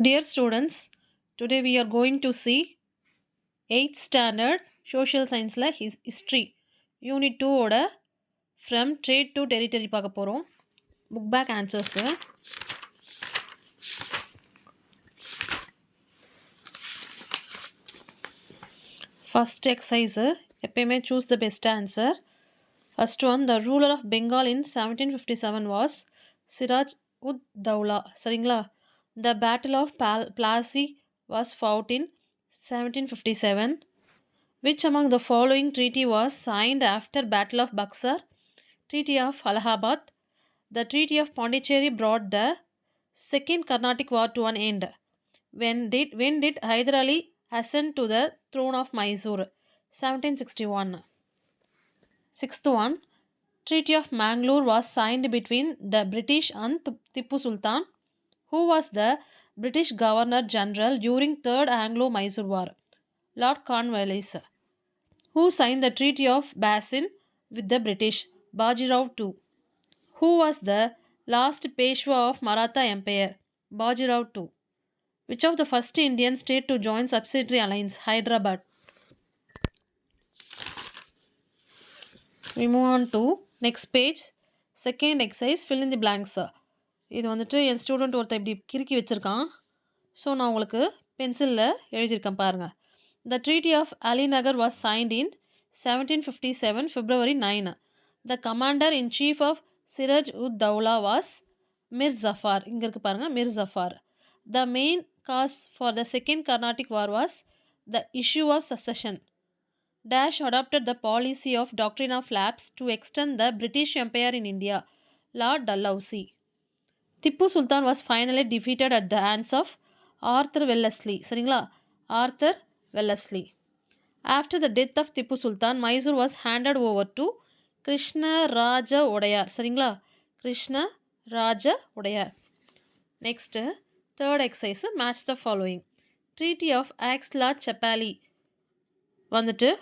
Dear students, today we are going to see 8th standard social science history unit 2 ஓட from trade to territory பார்க்க போறோம். book back answers. First exercise எப்பயுமே choose the best answer. First one, the ruler of Bengal in 1757 was Siraj ud Dowla. சரிங்களா? The battle of Plassey was fought in 1757. Which among the following treaty was signed after Battle of Buxar? Treaty of Allahabad. The Treaty of Pondicherry brought the Second Carnatic War to an end. When did Hyder Ali ascend to the throne of Mysore? 1761. Sixth one, Treaty of Mangalore was signed between the British and Tipu Sultan. Who was the British Governor General during Third Anglo-Mysore War? Lord Cornwallis. Who signed the Treaty of Basin with the British? Bajirao II. Who was the last Peshwa of Maratha Empire? Bajirao II. Which of the first Indian state to join subsidiary alliance? Hyderabad. We move on to next page. Second exercise, fill in the blanks. இது வந்துட்டு என் student ஒருத்தர் இப்படி கிறுக்கி வச்சுருக்கான். So நான் உங்களுக்கு பென்சிலில் எழுதியிருக்கேன் பாருங்கள். The Treaty of Alinagar was signed in 1757 February 9. The commander-in-chief of Siraj ud Dowla was Mir Zafar. இங்கே இருக்கு பாருங்கள், Mir Zafar. The main cause for the Second Carnatic War was the issue of succession. Dash adopted the policy of doctrine of lapse to extend the British Empire in India. Lord Dalhousie. Tipu Sultan was finally defeated at the hands of Arthur Wellesley. சரிங்களா? Arthur Wellesley. After the death of Tipu Sultan, Mysore was handed over to Krishna Raja Odayar. சரிங்களா? Krishna Raja Odayar. Next, third exercise, match the following. Treaty of Aix-la-Chapelle வந்துட்டு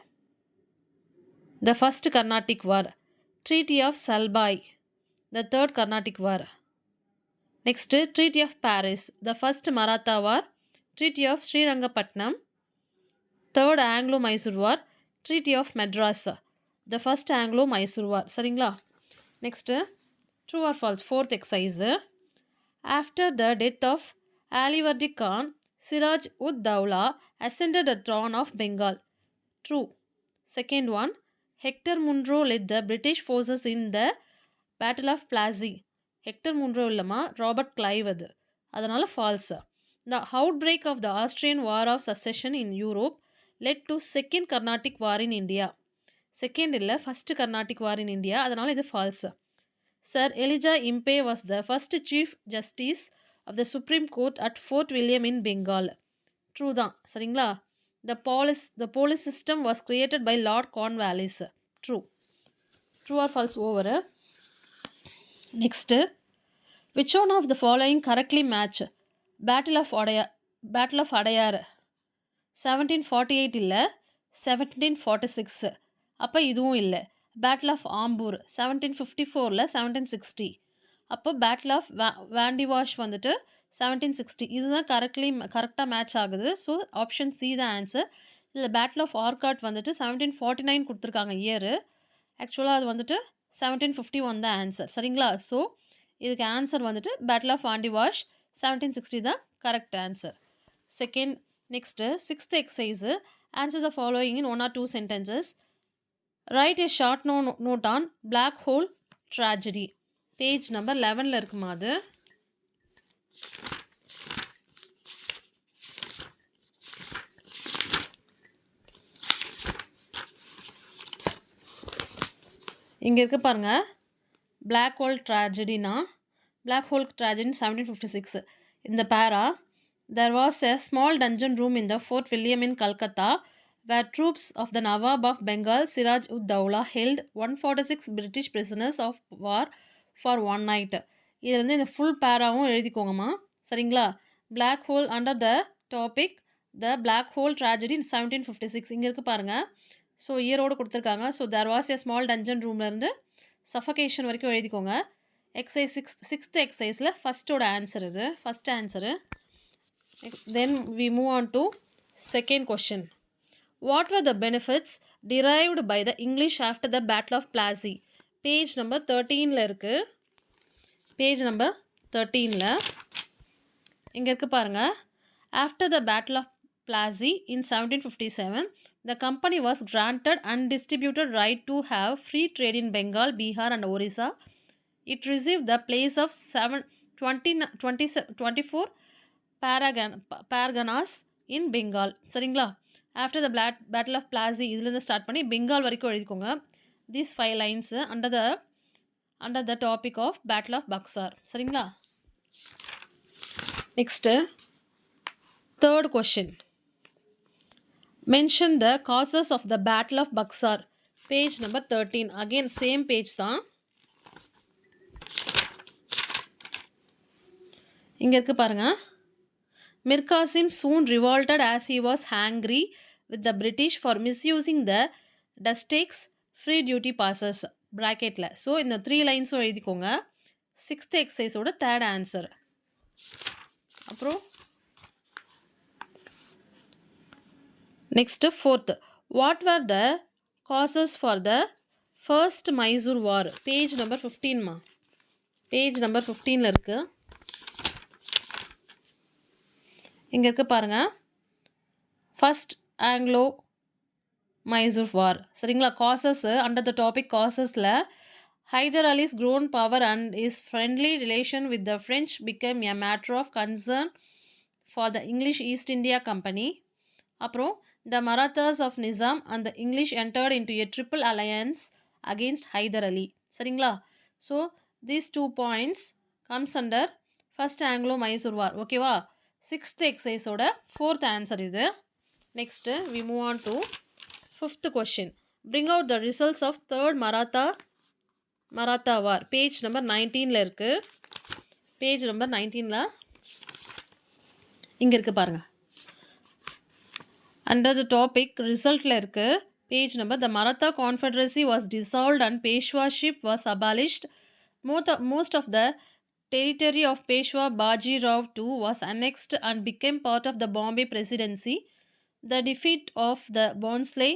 the first Carnatic War. Treaty of Salbai, the third Carnatic War. Next, Treaty of Paris, the first Maratha War. Treaty of Srirangapatnam, third Anglo-Mysore War. Treaty of Madras, the first Anglo-Mysore War. சரிங்களா? Next, true or false, fourth exercise. After the death of Alivardi Khan, Siraj ud Dowla ascended the throne of Bengal. True. Second one, Hector Munro led the British forces in the Battle of Plassey. Hector Munro இல்லமா, Robert Clive அது, அதனால falls. The outbreak of the Austrian War of Succession in Europe led to Second Carnatic War in India. Second இல்லை, First Carnatic War in India, அதனால இது falls. Sir Elijah Impey was the first Chief Justice of the Supreme Court at Fort William in Bengal. True தான். சரிங்களா? The police system was created by Lord Cornwallis. True. True or false over. Next, which one of the following correctly match? Battle of Adayar 1748 இல்லை, 1746. அப்போ இதுவும் இல்லை. Battle of Ambur 1754 1760. அப்போ Battle of Vandivash வந்துட்டு 1760. இதுதான் கரெக்டாக மேட்ச் ஆகுது. So option C தான் ஆன்சர். இல்லை பேட்டில் ஆஃப் ஆர்காட் வந்துட்டு 1749 கொடுத்துருக்காங்க இயரு. ஆக்சுவலாக அது வந்துட்டு 1751 தான் ஆன்சர். சரிங்களா? ஸோ இதுக்கு ஆன்சர் வந்துட்டு பேட்டில் ஆஃப் வாண்டிவாஷ் 1760 தான் correct answer. Second. Next sixth exercise, answer the following in 1 or 2 sentences. Write a short note on black hole tragedy. Page number 11 இருக்குமா அது? இங்கே இருக்க பாருங்க, பிளாக் ஹோல் ட்ராஜடினா, பிளாக் ஹோல் ட்ராஜடி 1756. இந்த பேரா, there was a small dungeon room in the Fort William in Calcutta where troops of the Nawab of Bengal Siraj ud Dowla held 146 British prisoners of war for one night. இது வந்து இந்த full பேராவும் எழுதிக்கோங்கம்மா. சரிங்களா? Black hole under the topic the black hole tragedy 1756. இங்கே இருக்கு பாருங்கள். So இயரோடு கொடுத்துருக்காங்க. So there was a small dungeon ரூம்லேருந்து சஃபகேஷன் வரைக்கும் எழுதிக்கோங்க. எக்ஸசைஸ் சிக்ஸ்த் எக்ஸசைஸில் ஃபஸ்ட்டோட ஆன்சர் இது. First answer Then we move on to second question. What were the benefits derived by the English after the Battle of Plassey? Page number 13ல இருக்கு. Page number 13ல இங்க இருக்கு பாருங்க. After the Battle of Plassey in 1757, the company was granted undistributed right to have free trade in Bengal, Bihar and Orissa. It received the place of 24 parganas in Bengal. சரிங்களா? After the Battle of Plassey இதுலேருந்து start பண்ணி பெங்கால் வரைக்கும் எழுதிக்கோங்க. These 5 lines under the topic of Battle of Buxar. சரிங்களா? Next, third question. Mention the causes of the Battle of Buxar. Page number 13. Again same page தான். இங்க இருக்கு பாருங்க. Mir Qasim soon revolted as he was angry with the British for misusing the Dustakes free duty passes bracketல. So இந்த 3 லைன்ஸும் எழுதிக்கோங்க. 6th எக்ஸசைஸோட third answer. அப்புறம் next fourth. What were the causes for the first Mysore war? Page number 15மா. Page number 15ல இருக்கு. இங்க இருக்கு பாருங்க. First Anglo Mysore war. சரிங்களா? காசஸ் அண்டர் த டாபிக் காசஸில் Hyder Ali's grown power and his friendly relation with the French became a matter of concern for the English East India Company. அப்புறம் the Marathas of Nizam and the English entered into a triple alliance against Hyder Ali. சரிங்களா? So these 2 points comes under first Anglo-Mysore war. ஓகேவா? 6th எக்ஸசைஸோட 4th answer இது. Next we move on to 5th question. Bring out the results of third Maratha war. Page number 19ல இருக்கு. Page number 19ல இங்கே இருக்கு பாருங்க. Under the topic ரிசல்ட்டில் இருக்கு. Page number the Maratha Confederacy was dissolved and Peshwaship was abolished. Most of the territory of Peshwa Baji Rao II was annexed and became part of the Bombay Presidency. The defeat of the Bhonsle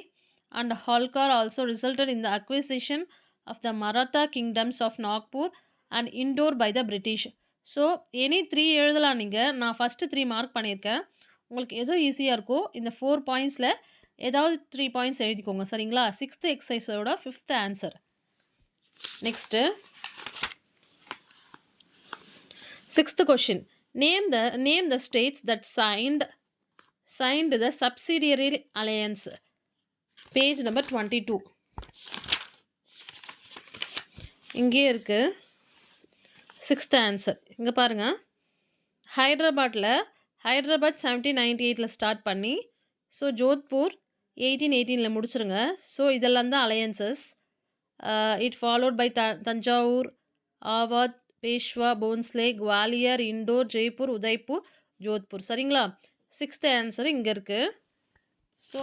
and Holkar also resulted in the acquisition of the Maratha kingdoms of Nagpur and Indore by the British. So any 3 எழுதலாம் நீங்கள். நான் first 3 mark பண்ணியிருக்கேன். உங்களுக்கு எதோ ஈஸியாக இருக்கோ இந்த 4 பாயிண்ட்ஸில் ஏதாவது 3 பாயிண்ட்ஸ் எழுதிக்கோங்க. சரிங்களா? 6th எக்ஸசைஸோட 5th answer. Next 6th question. Name the states that signed the subsidiary alliance. Page number 22. இங்கே இருக்கு 6th ஆன்சர். இங்கே பாருங்க. ஹைதராபாத் 1798ல ஸ்டார்ட் பண்ணி ஸோ ஜோத்பூர் 1818ல முடிச்சிருங்க. ஸோ இதெல்லாம் தான் alliances. It followed by Thanjavur, Awadh, Peshwa, Bhonsle, Gwalior, Indore, Jaipur, Udaipur, Jodhpur. சரிங்களா? 6th ஆன்சர் இங்கே இருக்குது. ஸோ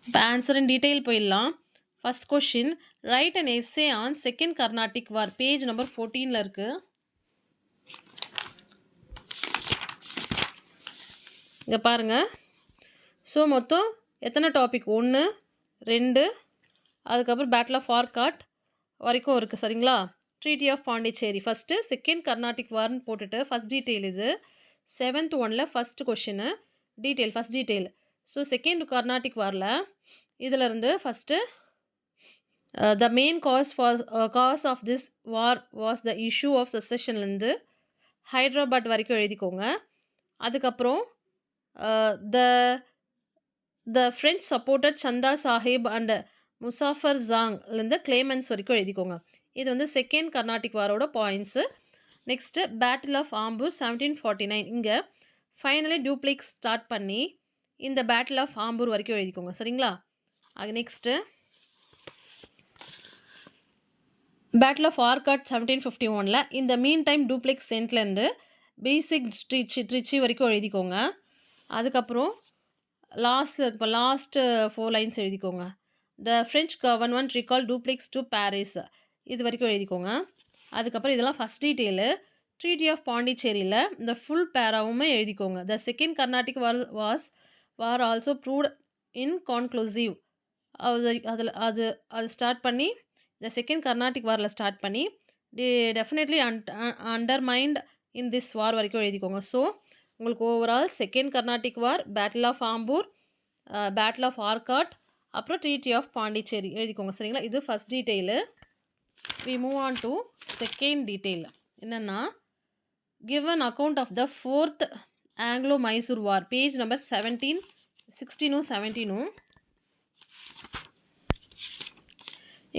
இப்போ ஆன்சர் இன் டீட்டெயில் போயிடலாம். First question. Write and essay on second Carnatic war. Page number 14ல இருக்குது. இங்கே பாருங்கள். ஸோ மொத்தம் எத்தனை டாபிக்? 1 2 அதுக்கப்புறம் பேட்டில் ஆஃப் ஆர்காட் வரைக்கும் இருக்குது. சரிங்களா? Treaty of Pondicherry first, second Carnatic வார்னு போட்டுட்டு ஃபஸ்ட் டீட்டெயில் இது. 7th ஒன்ல first question detail, first detail. So second Carnatic வாரில் இதிலருந்து first the main cause of this war was the issue of செசஷன்லேருந்து ஹைதராபாத் வரைக்கும் எழுதிக்கோங்க. அதுக்கப்புறம் the French supported Chanda Sahib and Muzaffar ஜாங்லேருந்து கிளேமன்ஸ் வரைக்கும் எழுதிக்கோங்க. இது வந்து செகண்ட் கர்நாடிக் வாரோட points. Next battle of Ambur 1749. இங்கே ஃபைனலி டூப்ளிக்ஸ் ஸ்டார்ட் பண்ணி இந்த பேட்டில் ஆஃப் ஆம்பூர் வரைக்கும் எழுதிக்கோங்க. சரிங்களா? அது நெக்ஸ்ட்டு பேட்டில் ஆஃப் ஆர்காட் 1751ல் இந்த மீன் டைம் டூப்ளிக்ஸ் சென்ட்லேருந்து பேசிக் ட்ரிச்சி வரைக்கும் எழுதிக்கோங்க. அதுக்கப்புறம் லாஸ்ட்டு 4 லைன்ஸ் எழுதிக்கோங்க. The French government recall Dupleix to Paris இது வரைக்கும் எழுதிக்கோங்க. அதுக்கப்புறம் இதெல்லாம் ஃபஸ்ட் டீட்டெயிலு. ட்ரீட்டி ஆஃப் பாண்டிச்சேரியில் இந்த ஃபுல் பேராவுமே எழுதிக்கோங்க. The second Carnatic war also proved inconclusive. அது ஸ்டார்ட் பண்ணி த செகண்ட் கர்நாடிக் வாரில் ஸ்டார்ட் பண்ணி டெஃபினெட்லி அண்டர்மைண்ட் இன் திஸ் வார் வரைக்கும் எழுதிக்கோங்க. ஸோ உங்களுக்கு overall second Carnatic war, battle of Ambur, battle of Arcot, அப்புறம் ட்ரீட்டி ஆஃப் பாண்டிச்சேரி எழுதிக்கோங்க. சரிங்களா? இது first detail. we move on to second detail. என்னன்னா give an account of the fourth Anglo-Mysore war, page number 17, 16 17.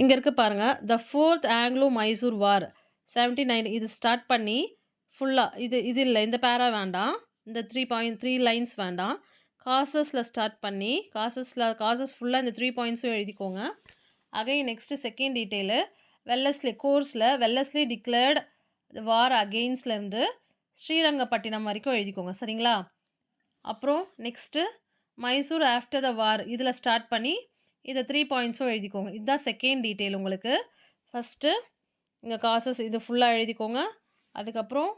இங்கே இருக்குது பாருங்கள். த ஃபோர்த் ஆங்கிலோ மைசூர் வார் 1790 இது ஸ்டார்ட் பண்ணி ஃபுல்லாக இது இல்லை, இந்த பேரா வேண்டாம், இந்த 3.3 லைன்ஸ் வேண்டாம். காசஸில் ஸ்டார்ட் பண்ணி காசஸ் ஃபுல்லாக இந்த 3 பாயிண்ட்ஸும் எழுதிக்கோங்க. Again next second detail Wellesley கோர்ஸில் வெல்லஸ்லி டிக்ளேர்டு வார் அகெயின்ஸ்லேருந்து ஸ்ரீரங்கப்பட்டினம் வரைக்கும் எழுதிக்கோங்க. சரிங்களா? அப்புறம் நெக்ஸ்ட்டு மைசூர் ஆஃப்டர் த வார் இதில் ஸ்டார்ட் பண்ணி இதை 3 பாயிண்ட்ஸும் எழுதிக்கோங்க. இதுதான் செகண்ட் டீட்டெயில் உங்களுக்கு. ஃபஸ்ட்டு இங்கே காசஸ் இது ஃபுல்லாக எழுதிக்கோங்க. அதுக்கப்புறம்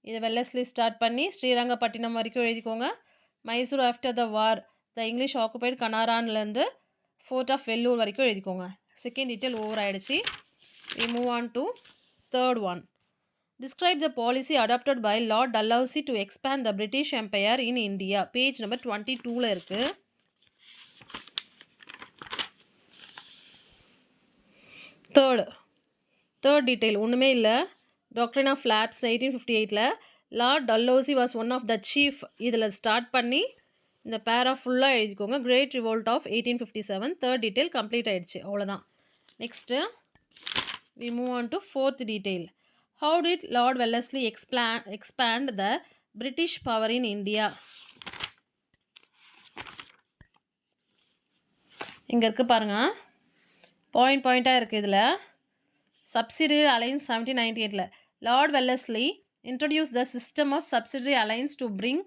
இதை வெல்லஸ்லி ஸ்டார்ட் பண்ணி ஸ்ரீரங்கப்பட்டினம் வரைக்கும் எழுதிக்கோங்க. Mysore after the war the English occupied கனாரான்லேருந்து ஃபோர்ட் ஆஃப் வெல்லூர் வரைக்கும் எழுதிக்கோங்க. செகண்ட் டீட்டெயில் ஓவர் ஆகிடுச்சு. We move on to third one. Describe the policy adopted by Lord Dalhousie to expand the British Empire in India. Page number 22ல இருக்கு. Third detail ஒன்றுமே இல்லை. Doctrine of Lapse 1858ல Lord Dalhousie was one of the chief. இதில் start பண்ணி இந்த பேரா ஃபுல்லாக எழுதிக்கோங்க. Great Revolt of 1857. Third detail complete ஆகிடுச்சு. அவ்வளோதான். Next we move on to fourth detail. How did Lord Wellesley expand the British power in India? இங்கே இருக்குது பாருங்கள். பாயிண்ட்டாக இருக்குது இதில். Subsidiary Alliance 1798ல Lord Wellesley introduced the system of subsidiary alliance to bring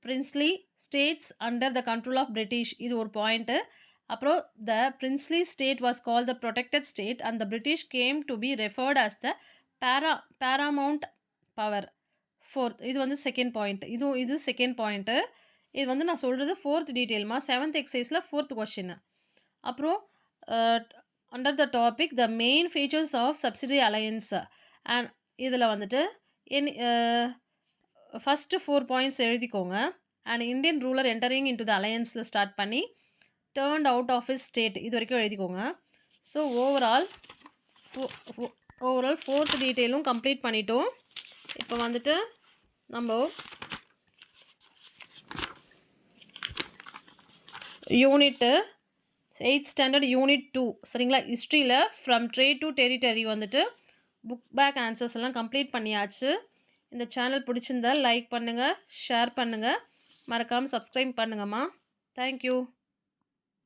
princely states under the control of British. இது ஒரு point. அப்புறம் the princely state was called the protected state and the British came to be referred as the paramount power. Fourth இது வந்து second point. இது second point. இது வந்து நான் சொல்கிறது ஃபோர்த் டீட்டெயில்மா. 7th எக்ஸசைஸில் ஃபோர்த் கொஷின். அப்புறம் under the topic the main features of subsidiary alliance and இதில் வந்துட்டு ஃபஸ்ட்டு 4 பாயிண்ட்ஸ் எழுதிக்கோங்க. And Indian ruler entering into the அலையன்ஸில் ஸ்டார்ட் பண்ணி turned out of his state இது வரைக்கும் எழுதிக்கோங்க. ஸோ ஓவரால் ஃபோர்த் டீட்டெயிலும் கம்ப்ளீட் பண்ணிட்டோம். இப்போ வந்துட்டு நம்ம யூனிட்டு 8th ஸ்டாண்டர்ட் யூனிட் 2 சரிங்களா? ஹிஸ்ட்ரியில் ஃப்ரம் ட்ரேட் டு டெரிட்டரி வந்துட்டு புக் பேக் ஆன்சர்ஸ் எல்லாம் கம்ப்ளீட் பண்ணியாச்சு. இந்த சேனல் பிடிச்சிருந்தால் லைக் பண்ணுங்கள், ஷேர் பண்ணுங்கள், மறக்காமல் சப்ஸ்கிரைப் பண்ணுங்கம்மா. தேங்க்யூ.